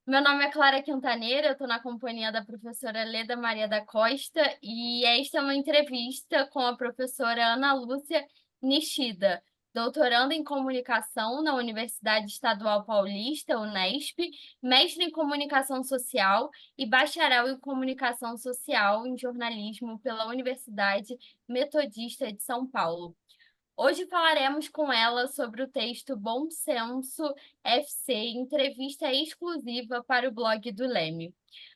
Meu nome é Clara Quintaneira, eu estou na companhia da professora Leda Maria da Costa e esta é uma entrevista com a professora Ana Lúcia Nishida, doutoranda em comunicação na Universidade Estadual Paulista, Unesp, mestre em comunicação social e bacharel em comunicação social em jornalismo pela Universidade Metodista de São Paulo. Hoje falaremos com ela sobre o texto Bom Senso FC, entrevista exclusiva para o blog do Leme.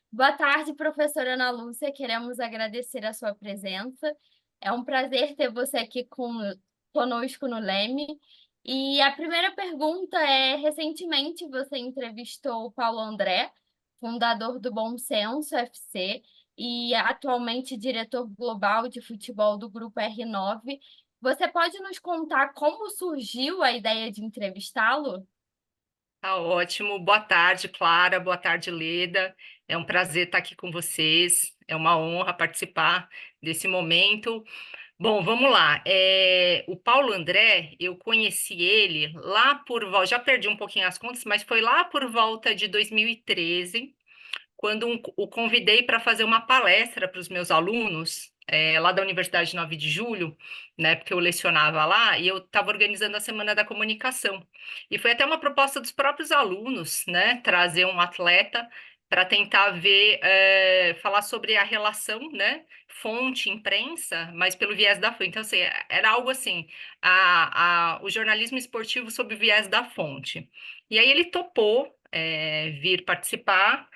Boa tarde, professora Ana Lúcia, queremos agradecer a sua presença. É um prazer ter você aqui conosco no Leme. E a primeira pergunta é: recentemente você entrevistou o Paulo André, fundador do Bom Senso FC e atualmente diretor global de futebol do Grupo R9. Você pode nos contar como surgiu a ideia de entrevistá-lo? Tá ótimo. Boa tarde, Clara. Boa tarde, Leda. É um prazer estar aqui com vocês. É uma honra participar desse momento. Bom, vamos lá. O Paulo André, eu conheci ele lá já perdi um pouquinho as contas, mas foi lá por volta de 2013, quando o convidei para fazer uma palestra para os meus alunos, lá da Universidade 9 de Julho, né, porque eu lecionava lá, e eu estava organizando a Semana da Comunicação. E foi até uma proposta dos próprios alunos, né, trazer um atleta para tentar ver, falar sobre a relação, né, fonte-imprensa, mas pelo viés da fonte. Então, assim, era algo assim, o jornalismo esportivo sob o viés da fonte. E aí ele topou, vir participar,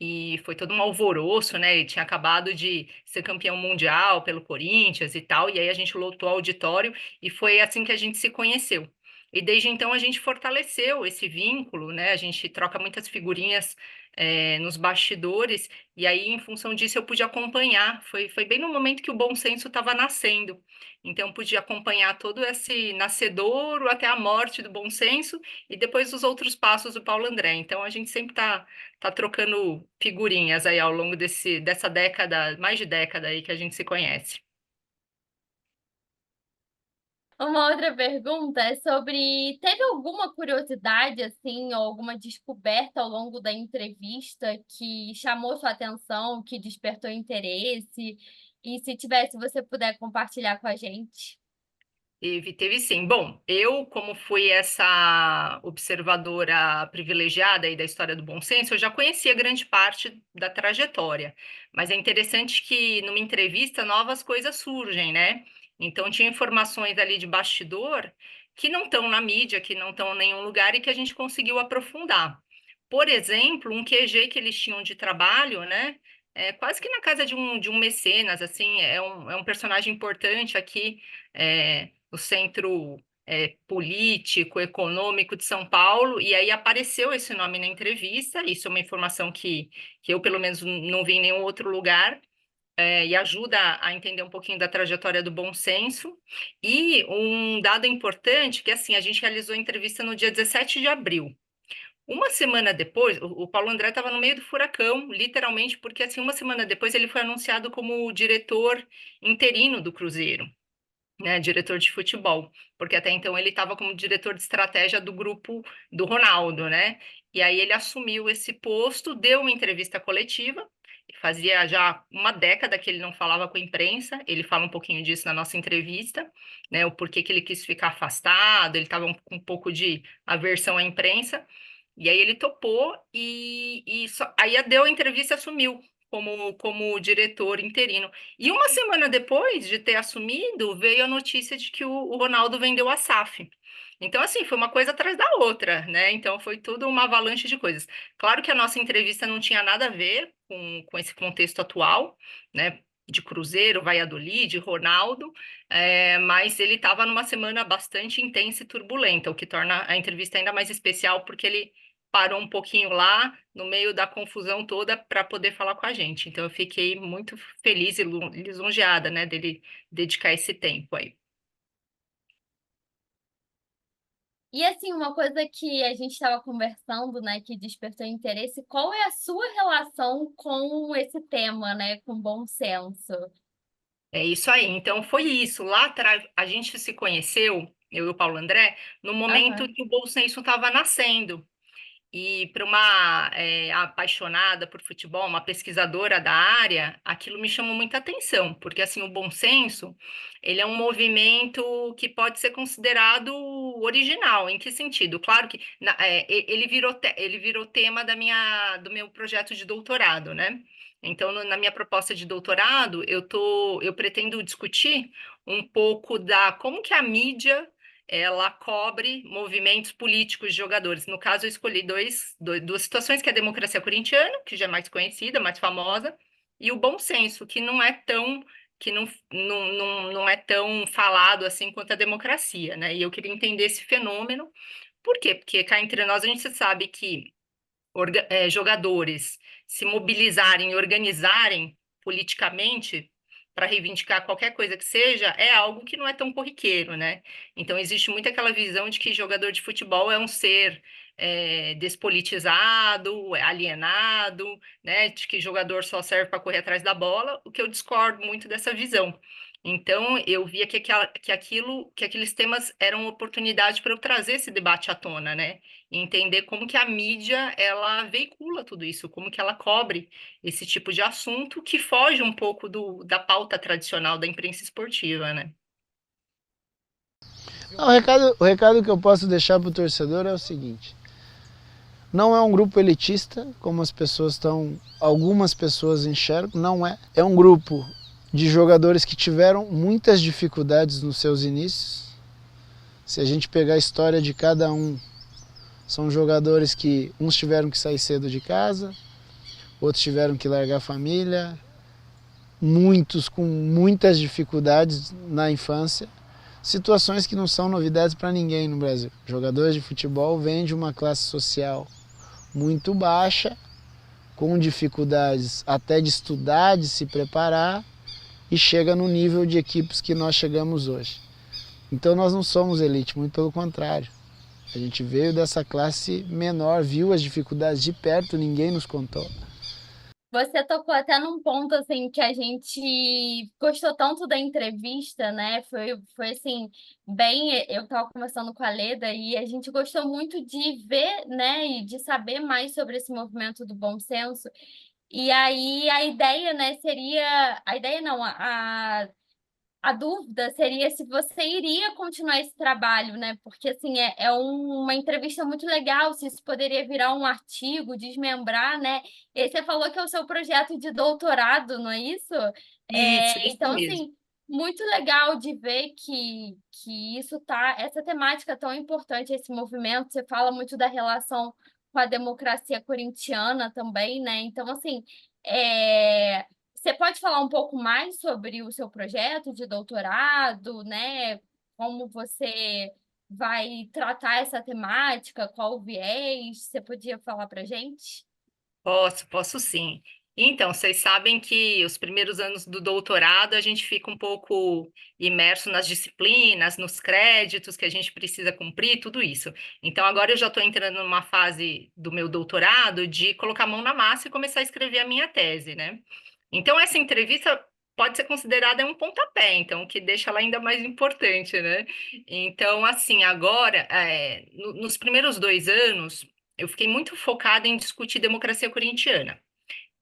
e foi todo um alvoroço, né? Ele tinha acabado de ser campeão mundial pelo Corinthians e tal, e aí a gente lotou o auditório e foi assim que a gente se conheceu. E desde então a gente fortaleceu esse vínculo, né? A gente troca muitas figurinhas, nos bastidores, e aí, em função disso, eu pude acompanhar. Foi bem no momento que o Bom Senso estava nascendo. Então, pude acompanhar todo esse nascedouro até a morte do Bom Senso e depois os outros passos do Paulo André. Então, a gente sempre tá trocando figurinhas aí ao longo dessa década, mais de década aí que a gente se conhece. Uma outra pergunta é sobre: teve alguma curiosidade, assim, ou alguma descoberta ao longo da entrevista que chamou sua atenção, que despertou interesse? E se tivesse, você puder compartilhar com a gente. Teve sim. Bom, eu, como fui essa observadora privilegiada aí da história do bom senso, eu já conhecia grande parte da trajetória. Mas é interessante que numa entrevista novas coisas surgem, né? Então tinha informações ali de bastidor que não estão na mídia, que não estão em nenhum lugar e que a gente conseguiu aprofundar. Por exemplo, um QG que eles tinham de trabalho, né? Quase que na casa de um mecenas, assim, é um personagem importante aqui, no centro, político, econômico de São Paulo, e aí apareceu esse nome na entrevista. Isso é uma informação que eu, pelo menos, não vi em nenhum outro lugar, e ajuda a entender um pouquinho da trajetória do bom senso. E um dado importante, que assim, a gente realizou a entrevista no dia 17 de abril. Uma semana depois, o Paulo André estava no meio do furacão, literalmente, porque assim, uma semana depois ele foi anunciado como o diretor interino do Cruzeiro, né, diretor de futebol, porque até então ele estava como diretor de estratégia do grupo do Ronaldo, né? E aí ele assumiu esse posto, deu uma entrevista coletiva. Fazia já uma década que ele não falava com a imprensa. Ele fala um pouquinho disso na nossa entrevista, né? O porquê que ele quis ficar afastado. Ele estava com um pouco de aversão à imprensa. E aí ele topou aí deu a entrevista e assumiu como diretor interino. E uma semana depois de ter assumido, veio a notícia de que o Ronaldo vendeu a SAF. Então, assim, foi uma coisa atrás da outra, né? Então, foi tudo uma avalanche de coisas. Claro que a nossa entrevista não tinha nada a ver com esse contexto atual, né? De Cruzeiro, Valladolid, Ronaldo, mas ele estava numa semana bastante intensa e turbulenta, o que torna a entrevista ainda mais especial, porque ele parou um pouquinho lá, no meio da confusão toda, para poder falar com a gente. Então, eu fiquei muito feliz e lisonjeada, né, dele dedicar esse tempo aí. E assim, uma coisa que a gente estava conversando, né, que despertou interesse: qual é a sua relação com esse tema, né, com bom senso? É isso aí. Então, foi isso. Lá atrás, a gente se conheceu, eu e o Paulo André, no momento Aham. que o Bolsonaro estava nascendo. E para uma apaixonada por futebol, uma pesquisadora da área, aquilo me chamou muita atenção, porque assim o bom senso, ele é um movimento que pode ser considerado original. Em que sentido? Claro que ele virou tema do meu projeto de doutorado, né? Então, na minha proposta de doutorado, eu pretendo discutir um pouco da como que a mídia ela cobre movimentos políticos de jogadores. No caso, eu escolhi duas situações, que é a democracia corintiana, que já é mais conhecida, mais famosa, e o bom senso, que não é tão não é tão falado assim quanto a democracia, né? E eu queria entender esse fenômeno. Por quê? Porque cá entre nós a gente sabe que jogadores se mobilizarem e organizarem politicamente para reivindicar qualquer coisa que seja, é algo que não é tão corriqueiro, né? Então, existe muito aquela visão de que jogador de futebol é um ser despolitizado, alienado, né? De que jogador só serve para correr atrás da bola, o que eu discordo muito dessa visão. Então, eu via que aqueles temas eram oportunidade para eu trazer esse debate à tona, né? E entender como que a mídia ela veicula tudo isso, como que ela cobre esse tipo de assunto que foge um pouco da pauta tradicional da imprensa esportiva, né? O recado que eu posso deixar para o torcedor é o seguinte: não é um grupo elitista, como algumas pessoas enxergam, não é. É um grupo de jogadores que tiveram muitas dificuldades nos seus inícios. Se a gente pegar a história de cada um, são jogadores que uns tiveram que sair cedo de casa, outros tiveram que largar a família, muitos com muitas dificuldades na infância, situações que não são novidades para ninguém no Brasil. Jogadores de futebol vêm de uma classe social muito baixa, com dificuldades até de estudar, de se preparar, e chega no nível de equipes que nós chegamos hoje. Então nós não somos elite, muito pelo contrário. A gente veio dessa classe menor, viu as dificuldades de perto, ninguém nos contou. Você tocou até num ponto assim que a gente gostou tanto da entrevista, né? Foi assim, bem, eu estava conversando com a Leda e a gente gostou muito de ver, né, e de saber mais sobre esse movimento do bom senso. E aí a ideia, né, seria, a ideia não, a dúvida seria se você iria continuar esse trabalho, né? Porque assim uma entrevista muito legal, se isso poderia virar um artigo, desmembrar, né? E aí você falou que é o seu projeto de doutorado, não é isso? Isso Então, mesmo. assim, muito legal de ver que essa temática tão importante, esse movimento, você fala muito da relação com a democracia corintiana também, né? Então, assim, você pode falar um pouco mais sobre o seu projeto de doutorado, né? Como você vai tratar essa temática, qual o viés? Você podia falar para gente? Posso sim. Então, vocês sabem que os primeiros anos do doutorado a gente fica um pouco imerso nas disciplinas, nos créditos que a gente precisa cumprir, tudo isso. Então, agora eu já estou entrando numa fase do meu doutorado de colocar a mão na massa e começar a escrever a minha tese, né? Então, essa entrevista pode ser considerada um pontapé, então, o que deixa ela ainda mais importante, né? Então, assim, agora, nos primeiros 2 anos, eu fiquei muito focada em discutir democracia corintiana.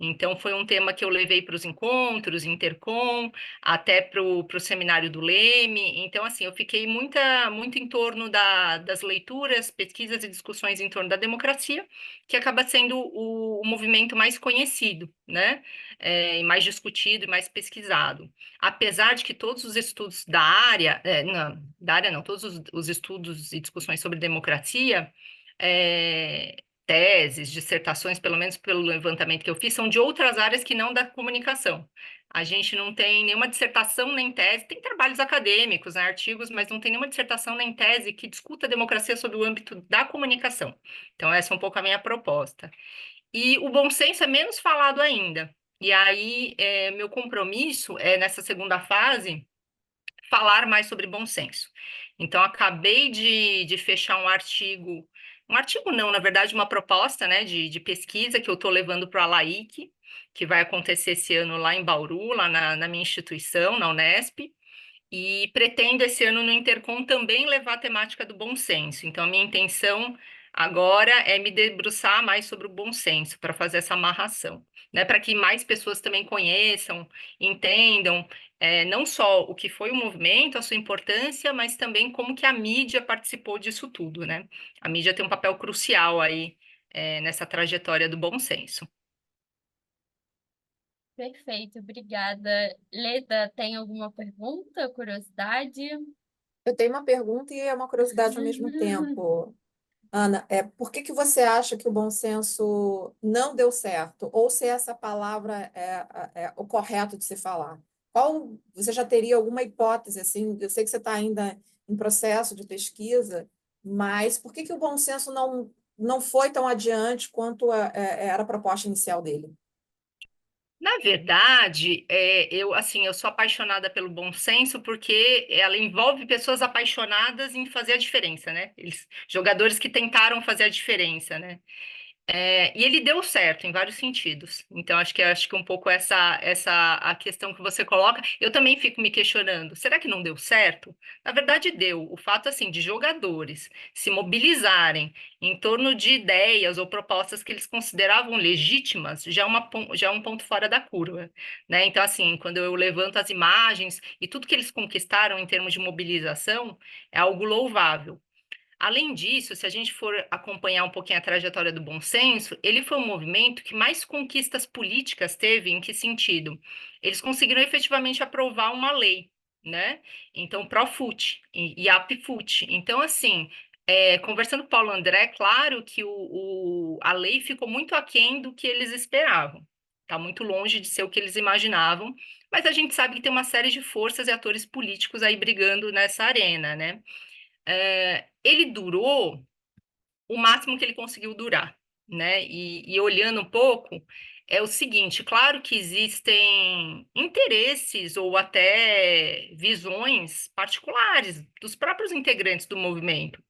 Então, foi um tema que eu levei para os encontros, Intercom, até para o seminário do Leme. Então, assim, eu fiquei muito em torno das leituras, pesquisas e discussões em torno da democracia, que acaba sendo o movimento mais conhecido, né? E mais discutido e mais pesquisado. Apesar de que todos os estudos da área, não, da área não, todos os estudos e discussões sobre democracia, é, teses, dissertações, pelo menos pelo levantamento que eu fiz, são de outras áreas que não da comunicação. A gente não tem nenhuma dissertação nem tese, tem trabalhos acadêmicos, né, artigos, mas não tem nenhuma dissertação nem tese que discuta a democracia sob o âmbito da comunicação. Então, essa é um pouco a minha proposta. E o bom senso é menos falado ainda. E aí, meu compromisso é, nessa segunda fase, falar mais sobre bom senso. Então, acabei de fechar um artigo não, na verdade, uma proposta, né, de pesquisa que eu estou levando para a LAIC, que vai acontecer esse ano lá em Bauru, lá na minha instituição, na Unesp, e pretendo esse ano no Intercom também levar a temática do bom senso. Então, a minha intenção Agora é me debruçar mais sobre o bom senso para fazer essa amarração, né? Para que mais pessoas também conheçam, entendam, não só o que foi o movimento, a sua importância, mas também como que a mídia participou disso tudo, né? A mídia tem um papel crucial aí, nessa trajetória do bom senso. Perfeito, obrigada. Leda, tem alguma pergunta, curiosidade? Eu tenho uma pergunta e é uma curiosidade ao mesmo tempo. Ana, por que que você acha que o bom senso não deu certo? Ou se essa palavra é o correto de se falar? Você já teria alguma hipótese, assim? Eu sei que você está ainda em processo de pesquisa, mas por que que o bom senso não foi tão adiante quanto era a proposta inicial dele? Na verdade, eu sou apaixonada pelo bom senso porque ela envolve pessoas apaixonadas em fazer a diferença, né? Jogadores que tentaram fazer a diferença, né? E ele deu certo em vários sentidos. Então, acho que um pouco essa a questão que você coloca. Eu também fico me questionando: será que não deu certo? Na verdade, deu. O fato, assim, de jogadores se mobilizarem em torno de ideias ou propostas que eles consideravam legítimas já é um ponto fora da curva, né? Então, assim, quando eu levanto as imagens e tudo que eles conquistaram em termos de mobilização, é algo louvável. Além disso, se a gente for acompanhar um pouquinho a trajetória do Bom Senso, ele foi um movimento que mais conquistas políticas teve. Em que sentido? Eles conseguiram efetivamente aprovar uma lei, né? Então, Profut e Apfut. Então, assim, conversando com o Paulo André, claro que a lei ficou muito aquém do que eles esperavam. Está muito longe de ser o que eles imaginavam, mas a gente sabe que tem uma série de forças e atores políticos aí brigando nessa arena, né? Ele durou o máximo que ele conseguiu durar, né? E olhando um pouco, é o seguinte: claro que existem interesses ou até visões particulares dos próprios integrantes do movimento.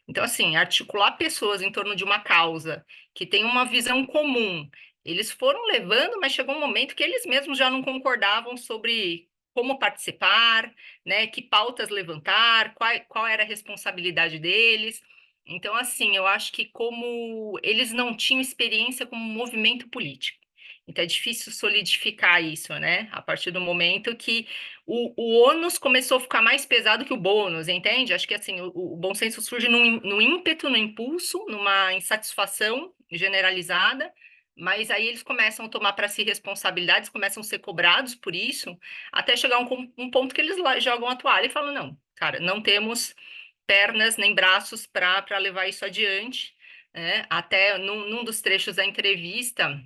Então, assim, articular pessoas em torno de uma causa que tem uma visão comum, eles foram levando, mas chegou um momento que eles mesmos já não concordavam sobre como participar, né, que pautas levantar, qual era a responsabilidade deles. Então, assim, eu acho que como eles não tinham experiência como movimento político. Então, é difícil solidificar isso, né? A partir do momento que o ônus começou a ficar mais pesado que o bônus, entende? Acho que, assim, o bom senso surge no ímpeto, no impulso, numa insatisfação generalizada, mas aí eles começam a tomar para si responsabilidades, começam a ser cobrados por isso, até chegar um ponto que eles jogam a toalha e falam: não, cara, não temos pernas nem braços para levar isso adiante, né? Até num dos trechos da entrevista,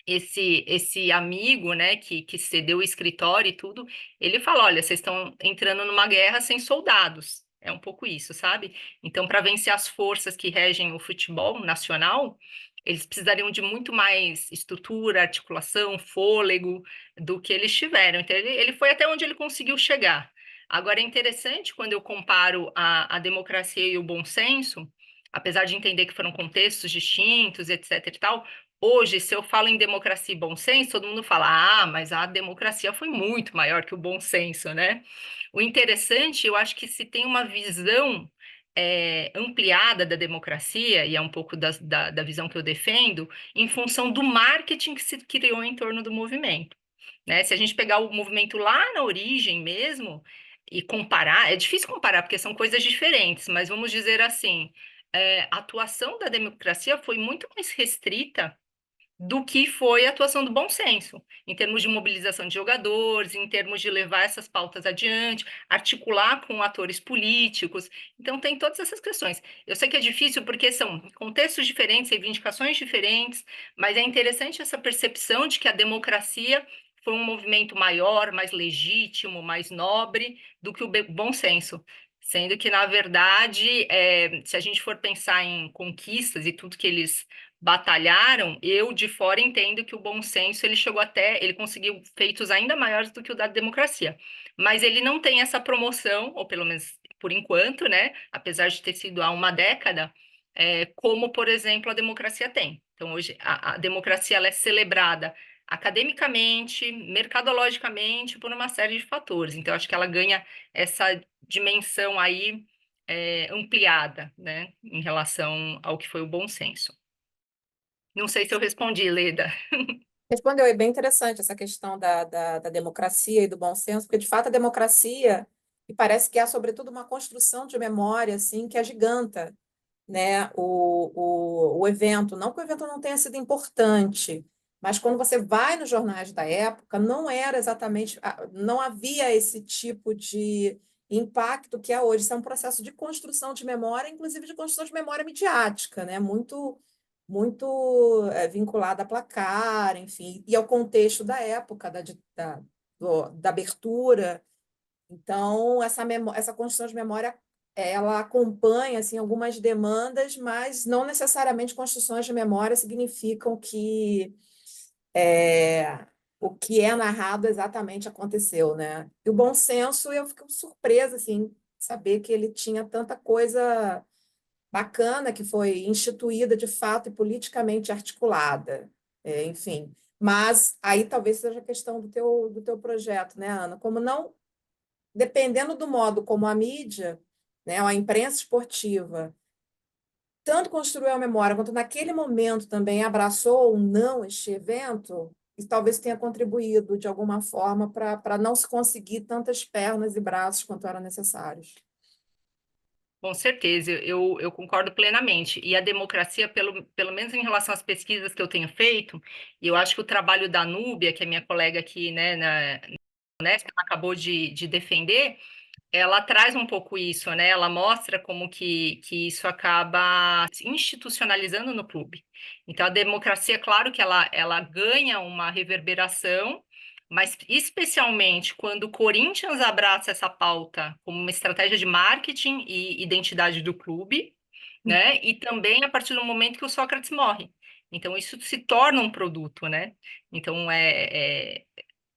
esse amigo, né, que cedeu o escritório e tudo, ele fala: olha, vocês estão entrando numa guerra sem soldados. É um pouco isso, sabe? Então, para vencer as forças que regem o futebol nacional, eles precisariam de muito mais estrutura, articulação, fôlego do que eles tiveram. Então, ele foi até onde ele conseguiu chegar. Agora, é interessante quando eu comparo a democracia e o bom senso, apesar de entender que foram contextos distintos, etc e tal. Hoje, se eu falo em democracia e bom senso, todo mundo fala: ah, mas a democracia foi muito maior que o bom senso, né? O interessante, eu acho que se tem uma visão ampliada da democracia, e é um pouco da visão que eu defendo, em função do marketing que se criou em torno do movimento, né? Se a gente pegar o movimento lá na origem mesmo e comparar, é difícil comparar porque são coisas diferentes, mas vamos dizer assim, a atuação da democracia foi muito mais restrita do que foi a atuação do bom senso, em termos de mobilização de jogadores, em termos de levar essas pautas adiante, articular com atores políticos. Então, tem todas essas questões. Eu sei que é difícil porque são contextos diferentes, reivindicações diferentes, mas é interessante essa percepção de que a democracia foi um movimento maior, mais legítimo, mais nobre do que o bom senso. Sendo que, na verdade, se a gente for pensar em conquistas e tudo que eles batalharam, eu de fora entendo que o bom senso ele conseguiu feitos ainda maiores do que o da democracia. Mas ele não tem essa promoção, ou pelo menos por enquanto, né? Apesar de ter sido há uma década, como, por exemplo, a democracia tem. Então, hoje, a democracia ela é celebrada academicamente, mercadologicamente, por uma série de fatores. Então, acho que ela ganha essa dimensão aí ampliada, né, em relação ao que foi o bom senso. Não sei se eu respondi, Leda. Respondeu, é bem interessante essa questão da democracia e do bom senso, porque, de fato, a democracia, e parece que há, sobretudo, uma construção de memória, assim, que agiganta, né, o evento. Não que o evento não tenha sido importante, mas quando você vai nos jornais da época, não era exatamente, não havia esse tipo de impacto que há hoje. Isso é um processo de construção de memória, inclusive de construção de memória midiática, né, muito vinculada a placar, enfim, e ao contexto da época, da abertura. Então, essa construção de memória, ela acompanha assim, algumas demandas, mas não necessariamente construções de memória significam que o que é narrado exatamente aconteceu, né? E o bom senso, eu fico surpresa, assim, saber que ele tinha tanta coisa bacana que foi instituída de fato e politicamente articulada. Enfim. Mas aí talvez seja a questão do teu projeto, né, Ana? Como não, dependendo do modo como a mídia, né, a imprensa esportiva, tanto construiu a memória, quanto naquele momento também abraçou ou não este evento, isso talvez tenha contribuído de alguma forma para não se conseguir tantas pernas e braços quanto eram necessários. Com certeza, eu concordo plenamente. E a democracia, pelo menos em relação às pesquisas que eu tenho feito, e eu acho que o trabalho da Núbia, que é minha colega aqui, né, na Unesp, ela acabou de defender, ela traz um pouco isso, né? Ela mostra como que isso acaba se institucionalizando no clube. Então, a democracia, claro que ela ganha uma reverberação, mas especialmente quando o Corinthians abraça essa pauta como uma estratégia de marketing e identidade do clube, né? E também a partir do momento que o Sócrates morre. Então, isso se torna um produto, né? Então,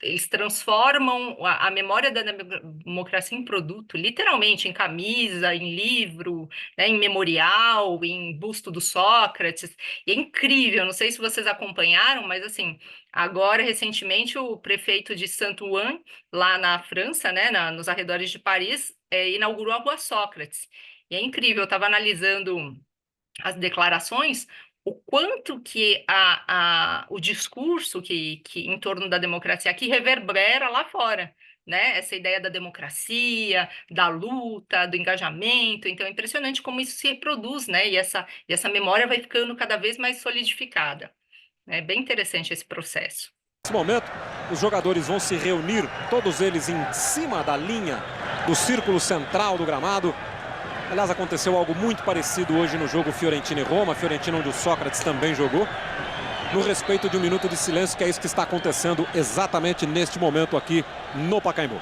eles transformam a memória da democracia em produto, literalmente, em camisa, em livro, né, em memorial, em busto do Sócrates. E é incrível, não sei se vocês acompanharam, mas assim, agora, recentemente, o prefeito de Saint-Ouen, lá na França, né, nos arredores de Paris, inaugurou a Rua Sócrates. E é incrível, eu estava analisando as declarações, o quanto que o discurso que em torno da democracia aqui reverbera lá fora, né? Essa ideia da democracia, da luta, do engajamento. Então, é impressionante como isso se reproduz, né? E essa memória vai ficando cada vez mais solidificada. É bem interessante esse processo. Nesse momento, os jogadores vão se reunir, todos eles em cima da linha do círculo central do gramado. Aliás, aconteceu algo muito parecido hoje no jogo Fiorentina e Roma, Fiorentina onde o Sócrates também jogou, no respeito de um minuto de silêncio, que é isso que está acontecendo exatamente neste momento aqui no Pacaembu.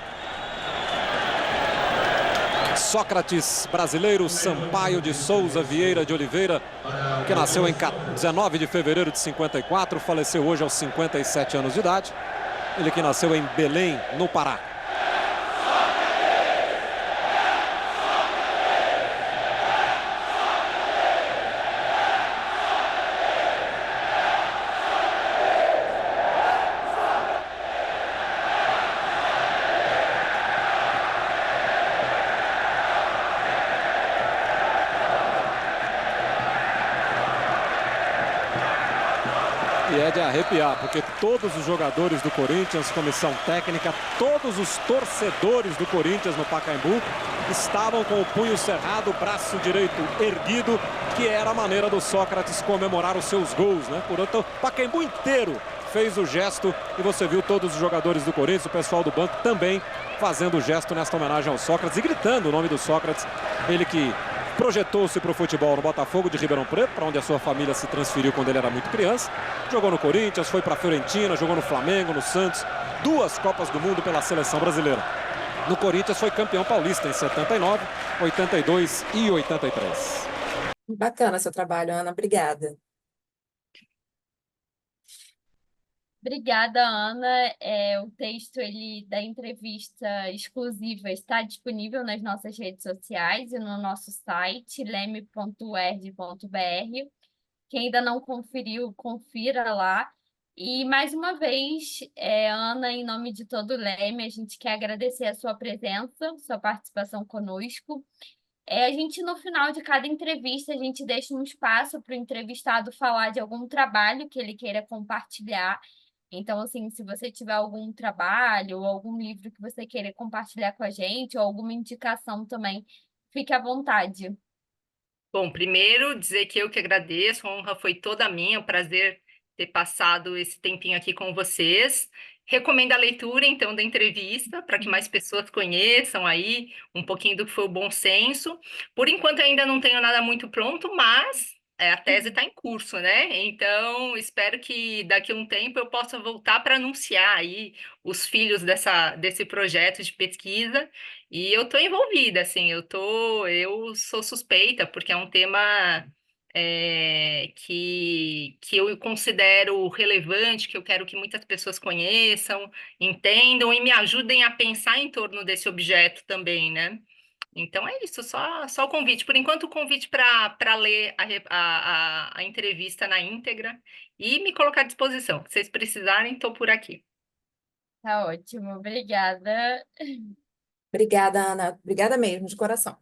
Sócrates brasileiro, Sampaio de Souza Vieira de Oliveira, que nasceu em 19 de fevereiro de 54, faleceu hoje aos 57 anos de idade. Ele que nasceu em Belém, no Pará. E é de arrepiar, porque todos os jogadores do Corinthians, comissão técnica, todos os torcedores do Corinthians no Pacaembu estavam com o punho cerrado, braço direito erguido, que era a maneira do Sócrates comemorar os seus gols, né? Portanto, o Pacaembu inteiro fez o gesto e você viu todos os jogadores do Corinthians, o pessoal do banco também fazendo o gesto nesta homenagem ao Sócrates e gritando o nome do Sócrates, ele que projetou-se para o futebol no Botafogo de Ribeirão Preto, para onde a sua família se transferiu quando ele era muito criança. Jogou no Corinthians, foi para a Fiorentina, jogou no Flamengo, no Santos. 2 Copas do Mundo pela seleção brasileira. No Corinthians foi campeão paulista em 79, 82 e 83. Bacana seu trabalho, Ana. Obrigada. Obrigada, Ana. O texto da entrevista exclusiva está disponível nas nossas redes sociais e no nosso site, leme.uerj.br. Quem ainda não conferiu, confira lá. E, mais uma vez, Ana, em nome de todo o Leme, a gente quer agradecer a sua presença, sua participação conosco. A gente, no final de cada entrevista, a gente deixa um espaço para o entrevistado falar de algum trabalho que ele queira compartilhar. Então, assim, se você tiver algum trabalho ou algum livro que você queira compartilhar com a gente, ou alguma indicação também, fique à vontade. Bom, primeiro dizer que eu que agradeço, a honra foi toda minha, um prazer ter passado esse tempinho aqui com vocês. Recomendo a leitura, então, da entrevista, para que mais pessoas conheçam aí um pouquinho do que foi o bom senso. Por enquanto, ainda não tenho nada muito pronto, mas a tese está em curso, né? Então, espero que daqui a um tempo eu possa voltar para anunciar aí os filhos desse projeto de pesquisa. E eu estou envolvida, assim, eu sou suspeita, porque é um tema que eu considero relevante, que eu quero que muitas pessoas conheçam, entendam e me ajudem a pensar em torno desse objeto também, né? Então é isso, só o convite. Por enquanto, o convite para ler a entrevista na íntegra e me colocar à disposição. Se vocês precisarem, estou por aqui. Tá ótimo, obrigada. Obrigada, Ana. Obrigada mesmo, de coração.